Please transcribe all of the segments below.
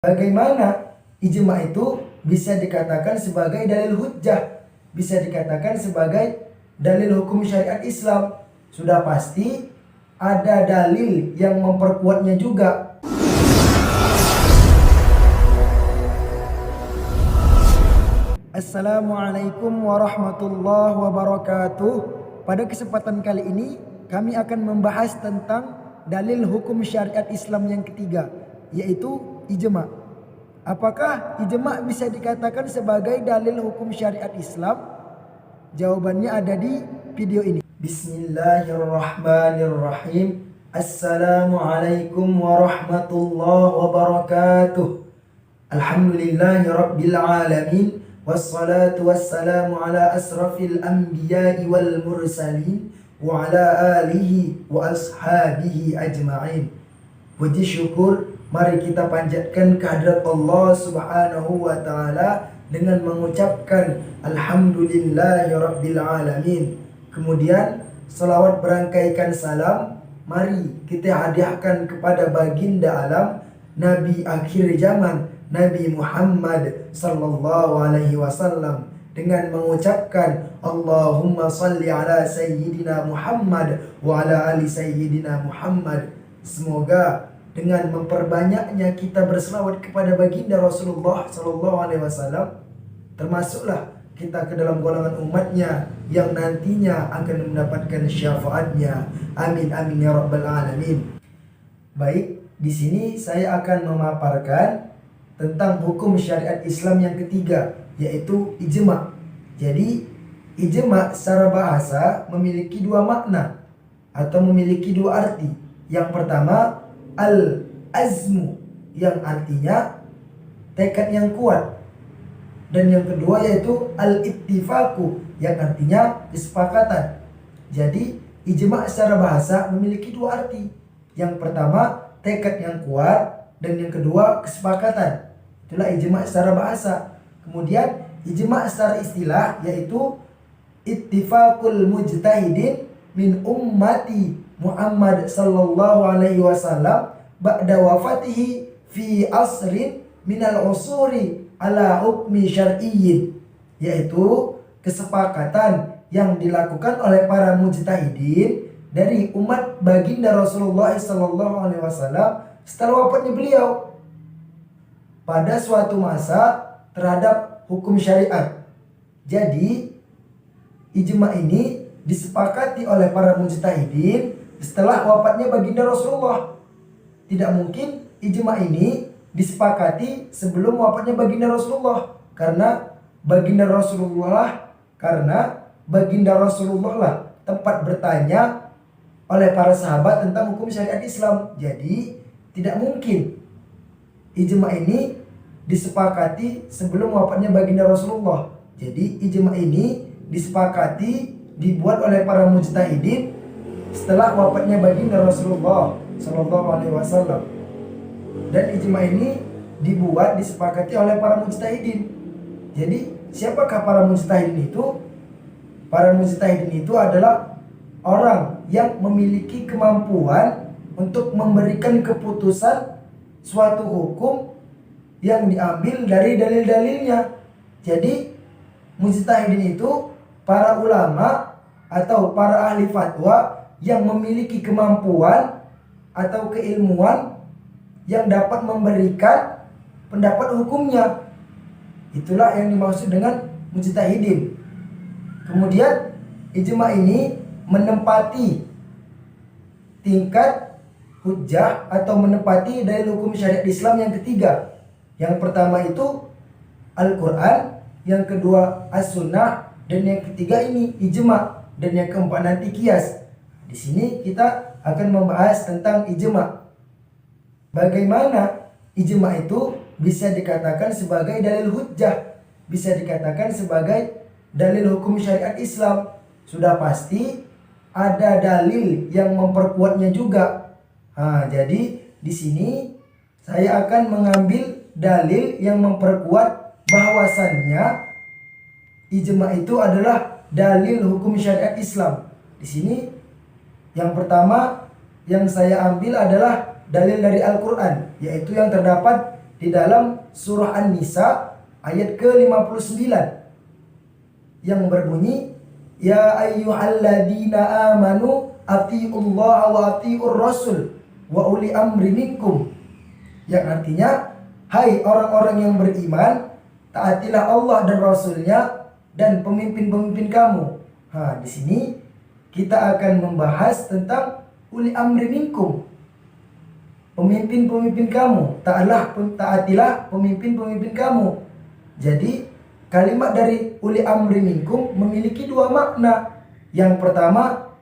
Bagaimana ijma itu bisa dikatakan sebagai dalil hujjah, bisa dikatakan sebagai dalil hukum syariat Islam? Sudah pasti ada dalil yang memperkuatnya juga. Assalamualaikum warahmatullahi wabarakatuh. Pada kesempatan kali ini kami akan membahas tentang dalil hukum syariat Islam yang ketiga, yaitu ijma. Apakah ijma bisa dikatakan sebagai dalil hukum syariat Islam? Jawabannya ada di video ini. Bismillahirrahmanirrahim. Assalamualaikum warahmatullahi wabarakatuh. Alhamdulillahirabbil alamin. Wassalatu wassalamu ala asrafil anbiya'i wal mursalin wa ala alihi wa ashabihi ajma'in. Puji syukur mari kita panjatkan kehadrat Allah Subhanahu wa taala dengan mengucapkan alhamdulillahi rabbil alamin. Kemudian selawat berangkaikan salam mari kita hadiahkan kepada baginda alam, Nabi akhir zaman, Nabi Muhammad sallallahu alaihi wasallam, dengan mengucapkan Allahumma salli ala sayyidina Muhammad wa ala ali sayyidina Muhammad. Semoga dengan memperbanyaknya kita berselawat kepada baginda Rasulullah sallallahu alaihi wasallam, termasuklah kita ke dalam golongan umatnya yang nantinya akan mendapatkan syafaatnya. Amin amin ya rabbal alamin. Baik, di sini saya akan memaparkan tentang hukum syariat Islam yang ketiga, yaitu ijma. Jadi ijma secara bahasa memiliki dua makna atau memiliki dua arti. Yang pertama al-azmu, yang artinya tekad yang kuat. Dan yang kedua yaitu al-ittifaku, yang artinya kesepakatan. Jadi ijma secara bahasa memiliki dua arti. Yang pertama tekad yang kuat, dan yang kedua kesepakatan. Itulah ijma secara bahasa. Kemudian ijma secara istilah yaitu ittifaqul mujtahidin min ummati Muhammad sallallahu alaihi wasallam ba'da wafatihi fi asrin minal usuri ala hukmi syar'iyyin, yaitu kesepakatan yang dilakukan oleh para mujtahidin dari umat baginda Rasulullah sallallahu alaihi wasallam setelah wafatnya beliau pada suatu masa terhadap hukum syariat. Jadi ijma ini disepakati oleh para mujtahidin setelah wafatnya baginda Rasulullah. Tidak mungkin ijma ini disepakati sebelum wafatnya baginda Rasulullah, karena baginda Rasulullah lah tempat bertanya oleh para sahabat tentang hukum syariat Islam. Jadi tidak mungkin ijma ini disepakati sebelum wafatnya baginda Rasulullah. Jadi ijma ini disepakati, dibuat oleh para mujtahidin setelah wafatnya baginda Rasulullah sallallahu alaihi wasallam. Dan ijma ini dibuat, disepakati oleh para mujtahidin. Jadi siapakah para mujtahidin itu? Para mujtahidin itu adalah orang yang memiliki kemampuan untuk memberikan keputusan suatu hukum yang diambil dari dalil-dalilnya. Jadi mujtahidin itu para ulama atau para ahli fatwa yang memiliki kemampuan atau keilmuan yang dapat memberikan pendapat hukumnya. Itulah yang dimaksud dengan mujtahidin. Kemudian ijma ini menempati tingkat hujjah atau menempati dalil hukum syariat Islam yang ketiga. Yang pertama itu Al-Quran, yang kedua As-Sunnah, dan yang ketiga ini ijma, dan yang keempat nanti qiyas. Di sini kita akan membahas tentang ijma. Bagaimana ijma itu bisa dikatakan sebagai dalil hujjah, bisa dikatakan sebagai dalil hukum syariat Islam? Sudah pasti ada dalil yang memperkuatnya juga. Jadi di sini saya akan mengambil dalil yang memperkuat bahwasannya ijma itu adalah dalil hukum syariat Islam. Di sini yang pertama yang saya ambil adalah dalil dari Al-Quran, yaitu yang terdapat di dalam surah An-Nisa ayat ke-59 yang berbunyi, ya ayyuhalladzina amanu atiullaha wa atiur rasul wa uli amri minkum, yang artinya, hai orang-orang yang beriman, taatilah Allah dan Rasulnya dan pemimpin-pemimpin kamu. Di sini kita akan membahas tentang uli amri minkum, pemimpin-pemimpin kamu. Taatilah pemimpin-pemimpin kamu. Jadi kalimat dari uli amri minkum memiliki dua makna. Yang pertama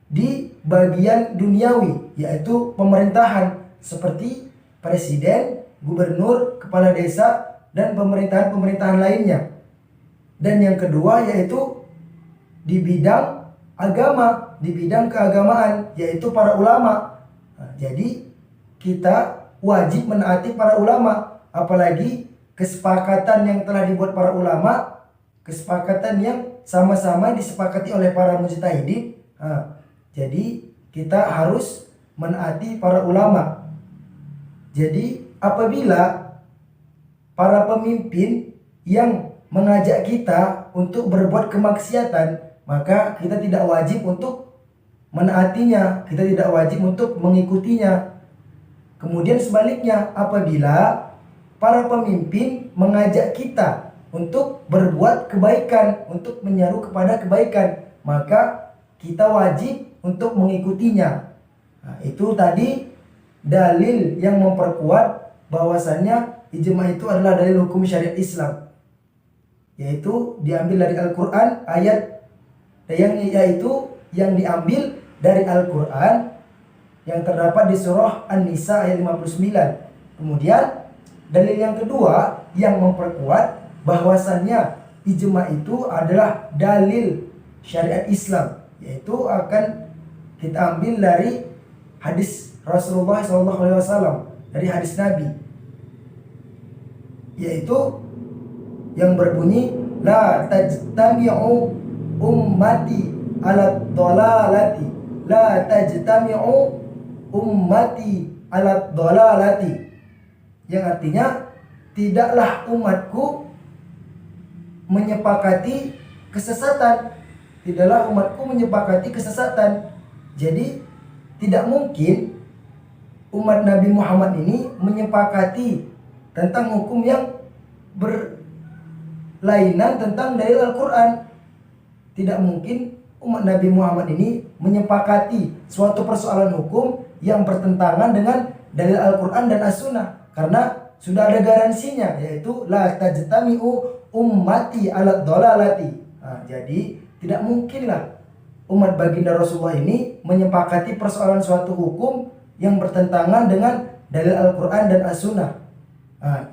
di bagian duniawi, yaitu pemerintahan seperti presiden, gubernur, kepala desa, dan pemerintahan-pemerintahan lainnya. Dan yang kedua yaitu di bidang agama, di bidang keagamaan, yaitu para ulama. Jadi kita wajib menaati para ulama, apalagi kesepakatan yang telah dibuat para ulama, kesepakatan yang sama-sama disepakati oleh para mujtahidin. Jadi kita harus menaati para ulama. Jadi apabila para pemimpin yang mengajak kita untuk berbuat kemaksiatan, maka kita tidak wajib untuk menaatinya, kita tidak wajib untuk mengikutinya. Kemudian sebaliknya, apabila para pemimpin mengajak kita untuk berbuat kebaikan, untuk menyeru kepada kebaikan, maka kita wajib untuk mengikutinya. Itu tadi dalil yang memperkuat bahwasannya ijma itu adalah dalil hukum syariat Islam, yaitu diambil dari Al-Quran, yang diambil dari Al-Quran yang terdapat di surah An-Nisa ayat 59. Kemudian dalil yang kedua yang memperkuat bahwasannya ijma itu adalah dalil syariat Islam, yaitu akan kita ambil dari hadis Rasulullah SAW, dari hadis Nabi, yaitu yang berbunyi, la tajtami'u ummati ala dhalalati, la tajtami'u ummati ala dhalalati, yang artinya tidaklah umatku menyepakati kesesatan, tidaklah umatku menyepakati kesesatan. Jadi tidak mungkin umat Nabi Muhammad ini menyepakati tentang hukum yang berlainan tentang dalil Al-Quran. Tidak mungkin umat Nabi Muhammad ini menyepakati suatu persoalan hukum yang bertentangan dengan dalil Al-Quran dan As-Sunnah, karena sudah ada garansinya, yaitu la tajtami'u ummati ala dhalalati. Jadi tidak mungkinlah umat baginda Rasulullah ini menyepakati persoalan suatu hukum yang bertentangan dengan dalil Al-Quran dan As-Sunnah.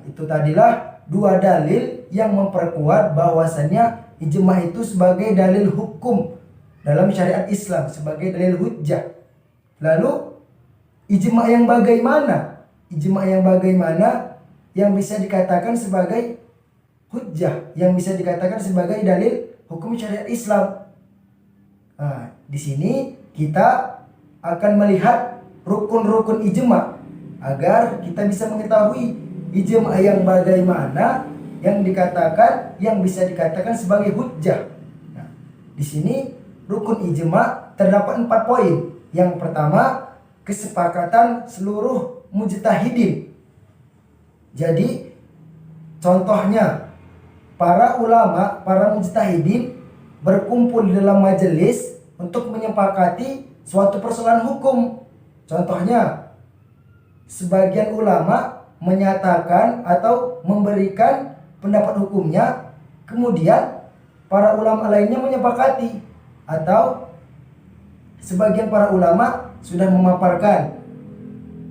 Itu tadilah dua dalil yang memperkuat bahwasannya ijma itu sebagai dalil hukum dalam syariat Islam, sebagai dalil hujjah. Lalu ijma yang bagaimana? Ijma yang bagaimana yang bisa dikatakan sebagai hujjah, yang bisa dikatakan sebagai dalil hukum syariat Islam? Di sini kita akan melihat rukun-rukun ijma agar kita bisa mengetahui ijma yang bagaimana yang bisa dikatakan sebagai hujjah. Di sini rukun ijma terdapat 4 poin. Yang pertama, kesepakatan seluruh mujtahidin. Jadi contohnya, para ulama, para mujtahidin berkumpul di dalam majelis untuk menyepakati suatu persoalan hukum. Contohnya, sebagian ulama menyatakan atau memberikan pendapat hukumnya, kemudian para ulama lainnya menyepakati, atau sebagian para ulama sudah memaparkan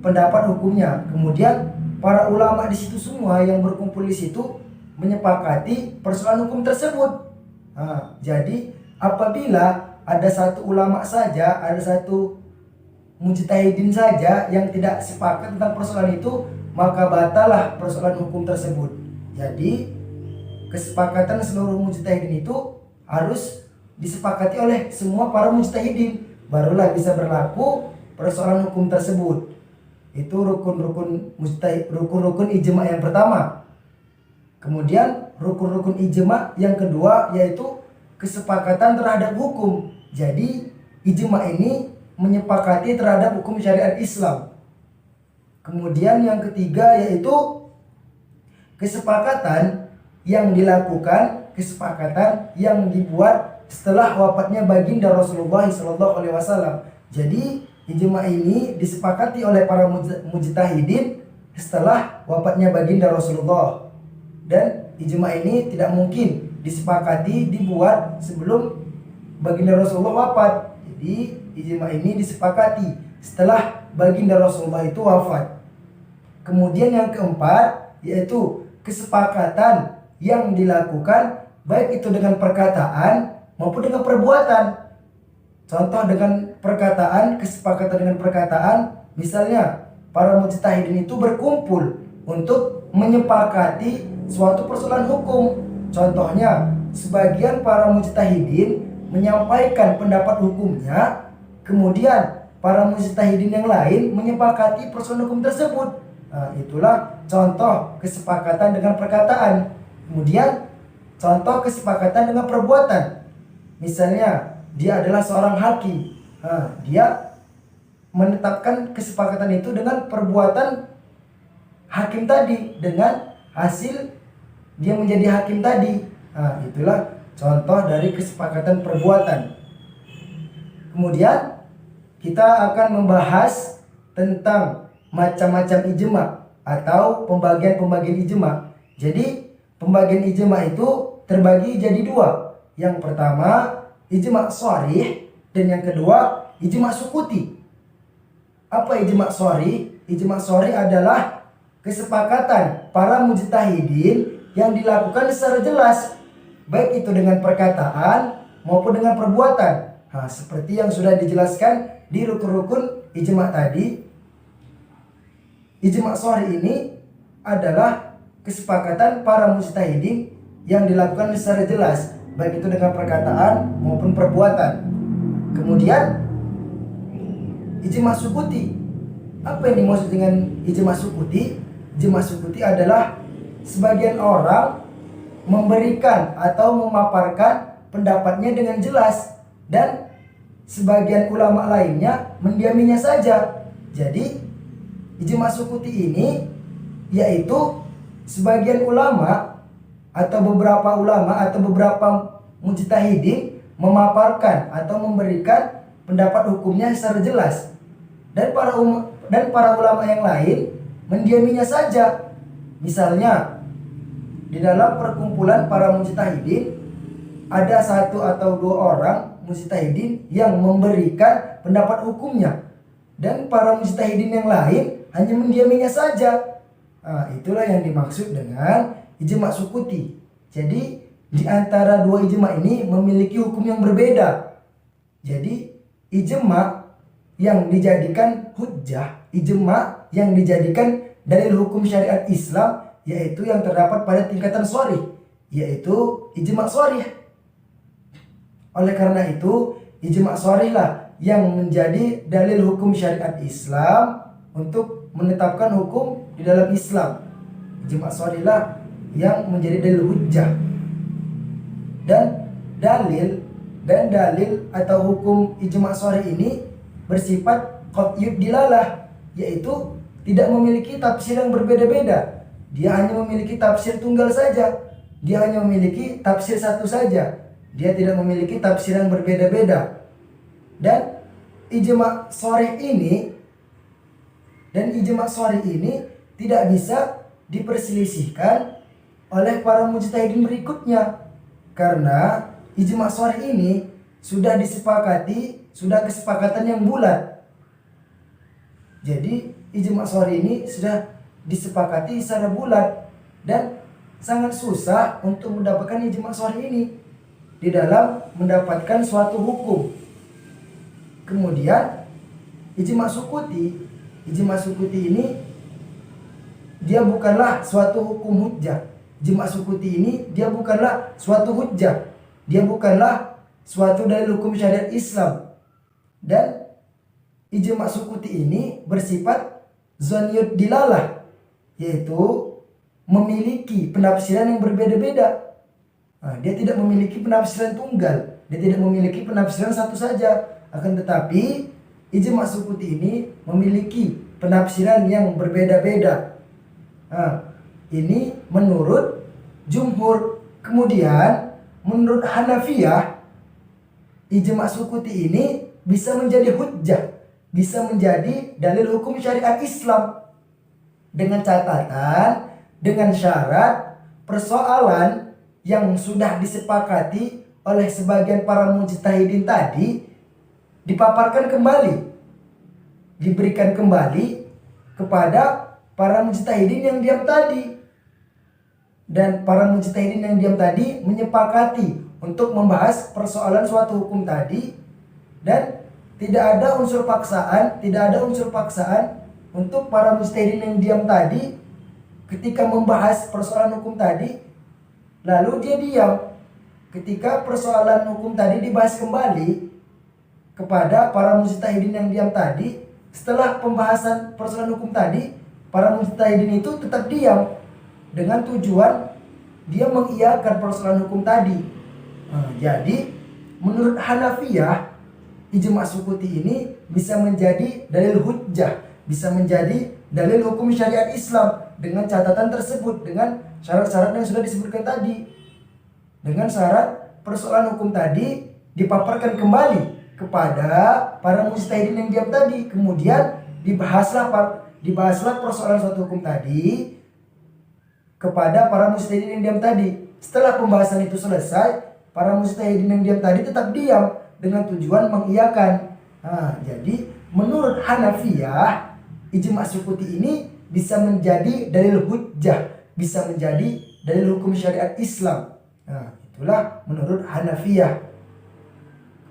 pendapat hukumnya, kemudian para ulama di situ semua yang berkumpul di situ menyepakati persoalan hukum tersebut. Jadi apabila ada satu ulama saja, ada satu mujtahidin saja yang tidak sepakat tentang persoalan itu, maka batalah persoalan hukum tersebut. Jadi kesepakatan seluruh mujtahidin itu harus disepakati oleh semua para mujtahidin, barulah bisa berlaku persoalan hukum tersebut. Itu rukun-rukun ijma yang pertama. Kemudian rukun-rukun ijma yang kedua yaitu kesepakatan terhadap hukum. Jadi ijma ini menyepakati terhadap hukum syariat Islam. Kemudian yang ketiga yaitu kesepakatan yang dilakukan, kesepakatan yang dibuat setelah wafatnya baginda Rasulullah SAW. Jadi ijma ini disepakati oleh para mujtahidin setelah wafatnya baginda Rasulullah. Dan ijma ini tidak mungkin disepakati dibuat sebelum baginda Rasulullah wafat. Jadi ijma ini disepakati setelah baginda Rasulullah itu wafat. Kemudian yang keempat yaitu kesepakatan yang dilakukan baik itu dengan perkataan maupun dengan perbuatan. Contoh dengan perkataan, kesepakatan dengan perkataan, misalnya para mujtahidin itu berkumpul untuk menyepakati suatu persoalan hukum. Contohnya, sebagian para mujtahidin menyampaikan pendapat hukumnya, kemudian para mujtahidin yang lain menyepakati persoalan hukum tersebut. Nah, itulah contoh kesepakatan dengan perkataan. Kemudian contoh kesepakatan dengan perbuatan. Misalnya dia adalah seorang hakim. Nah, dia menetapkan kesepakatan itu dengan perbuatan hakim tadi, dengan hasil dia menjadi hakim tadi. Nah, itulah contoh dari kesepakatan perbuatan. Kemudian kita akan membahas tentang macam-macam ijma atau pembagian-pembagian ijma. Jadi pembagian ijma itu terbagi jadi dua. Yang pertama ijma sharih dan yang kedua ijma sukuti. Apa ijma sharih? Ijma sharih adalah kesepakatan para mujtahidin yang dilakukan secara jelas, baik itu dengan perkataan maupun dengan perbuatan. Nah, seperti yang sudah dijelaskan di rukun-rukun ijma tadi. Ijma sharih ini adalah kesepakatan para mujtahidin yang dilakukan secara jelas, baik itu dengan perkataan maupun perbuatan. Kemudian ijma sukuti. Apa yang dimaksud dengan ijma sukuti? Ijma sukuti adalah sebagian orang memberikan atau memaparkan pendapatnya dengan jelas dan sebagian ulama lainnya mendiaminya saja. Jadi ijma sukuti ini yaitu sebagian ulama atau beberapa ulama atau beberapa mujtahidin memaparkan atau memberikan pendapat hukumnya secara jelas dan para ulama yang lain mendiaminya saja. Misalnya di dalam perkumpulan para mujtahidin ada satu atau dua orang mujtahidin yang memberikan pendapat hukumnya dan para mujtahidin yang lain hanya mendiaminya saja. Nah, itulah yang dimaksud dengan ijma sukuti. Jadi di antara dua ijma ini memiliki hukum yang berbeda. Jadi ijma yang dijadikan hujjah, ijma yang dijadikan dalil hukum syariat Islam, yaitu yang terdapat pada tingkatan sharih, yaitu ijma sharih. Oleh karena itu ijma sharih lah yang menjadi dalil hukum syariat Islam untuk menetapkan hukum di dalam Islam. Ijma sharih lah yang menjadi dalil hujjah. Dan dalil atau hukum ijma sharih ini bersifat qat'iyud dilalah, yaitu tidak memiliki tafsir yang berbeda-beda. Dia hanya memiliki tafsir tunggal saja. Dia hanya memiliki tafsir satu saja. Dia tidak memiliki tafsir yang berbeda-beda. Dan ijma sharih ini tidak bisa diperselisihkan oleh para mujtahidin berikutnya, karena ijma sharih ini sudah disepakati, sudah kesepakatan yang bulat. Jadi ijma sharih ini sudah disepakati secara bulat dan sangat susah untuk mendapatkan ijma sharih ini di dalam mendapatkan suatu hukum. Kemudian ijma sukuti ini dia bukanlah suatu hukum hujjah. Ijma sukuti ini dia bukanlah suatu hujjah. Dia bukanlah suatu dalil hukum syariat Islam. Dan ijma sukuti ini bersifat Zonniyut dilalah, yaitu memiliki penafsiran yang berbeda-beda. Dia tidak memiliki penafsiran tunggal, dia tidak memiliki penafsiran satu saja. Akan tetapi ijma' sukuti ini memiliki penafsiran yang berbeda-beda. Ini menurut jumhur. Kemudian menurut Hanafiyah, ijma' sukuti ini bisa menjadi hujjah, bisa menjadi dalil hukum syariat Islam, dengan catatan, dengan syarat persoalan yang sudah disepakati oleh sebagian para mujtahidin tadi dipaparkan kembali, diberikan kembali kepada para mujtahidin yang diam tadi. Dan para mujtahidin yang diam tadi menyepakati untuk membahas persoalan suatu hukum tadi, dan tidak ada unsur paksaan untuk para mujtahidin yang diam tadi ketika membahas persoalan hukum tadi lalu dia diam. Ketika persoalan hukum tadi dibahas kembali kepada para mujtahidin yang diam tadi, setelah pembahasan persoalan hukum tadi, para mujtahidin itu tetap diam dengan tujuan dia mengiyakan persoalan hukum tadi. Jadi menurut Hanafiyah, ijma' sukuti ini bisa menjadi dalil hujjah, bisa menjadi dalil hukum syariat Islam, dengan catatan tersebut, dengan syarat-syarat yang sudah disebutkan tadi. Dengan syarat persoalan hukum tadi dipaparkan kembali kepada para mujtahidin yang diam tadi, kemudian dibahaslah persoalan suatu hukum tadi kepada para mujtahidin yang diam tadi. Setelah pembahasan itu selesai, para mujtahidin yang diam tadi tetap diam dengan tujuan mengiyakan. Jadi menurut Hanafiyah, ijma' sukuti ini bisa menjadi dalil hujjah, bisa menjadi dalil hukum syariat Islam. Itulah menurut Hanafiyah.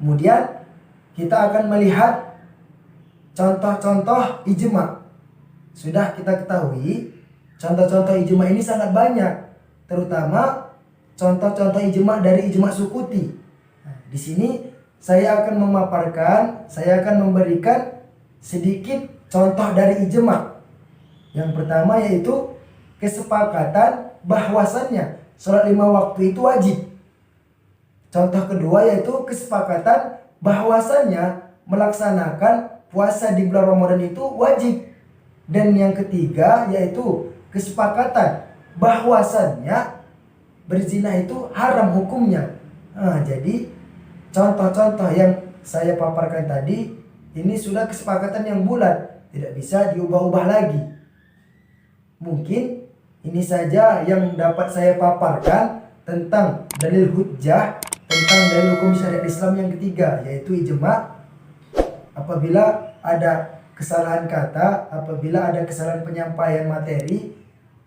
Kemudian kita akan melihat contoh-contoh ijma'. Sudah kita ketahui contoh-contoh ijma' ini sangat banyak, terutama contoh-contoh ijma' dari ijma' sukuti. Di sini saya akan memberikan sedikit contoh dari ijma'. Yang pertama yaitu kesepakatan bahwasannya sholat 5 waktu itu wajib. Contoh kedua yaitu kesepakatan bahwasannya melaksanakan puasa di bulan Ramadan itu wajib. Dan yang ketiga yaitu kesepakatan bahwasannya berzina itu haram hukumnya. Jadi contoh-contoh yang saya paparkan tadi ini sudah kesepakatan yang bulat, tidak bisa diubah-ubah lagi. Mungkin ini saja yang dapat saya paparkan tentang dalil hujjah, tentang dalil hukum syariat Islam yang ketiga, yaitu ijma'. Apabila ada kesalahan kata, apabila ada kesalahan penyampaian materi,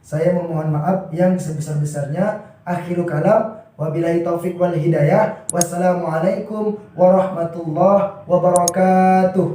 saya memohon maaf yang sebesar-besarnya. Akhirul kalam, wabillahi taufik wal hidayah. Wassalamualaikum warahmatullahi wabarakatuh.